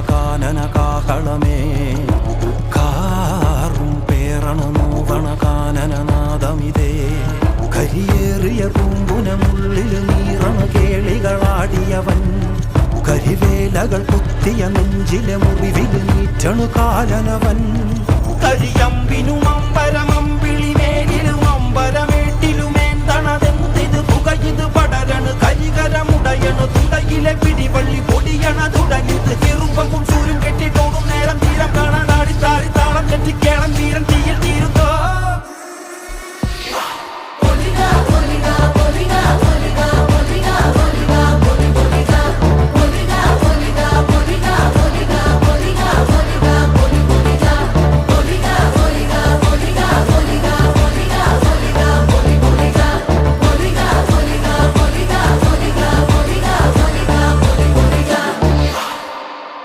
കാനന കാഹളമേ കാറും പേറണ നൂതണ കാനനനാദമിതേ കരിയേറിയ പൂമ്പുനമുള്ളിൽ നീറണ കേളികളാടിയവൻ കരിവേലകൾ കുത്തിയ നെഞ്ചിലെ മുറിവിൽ നീറ്റണു കാലനവൻ കരിയമ്പിനും അമ്പരമമ്പിളിമേലിലും അമ്പരമേട്ടിലുമേന്തണതെന്തിത് പുകയിത് പടരണു കരികരമുടയണു തുടയിലെ പിടിവള്ളി പൊടിയണ തുടങ്ങിത്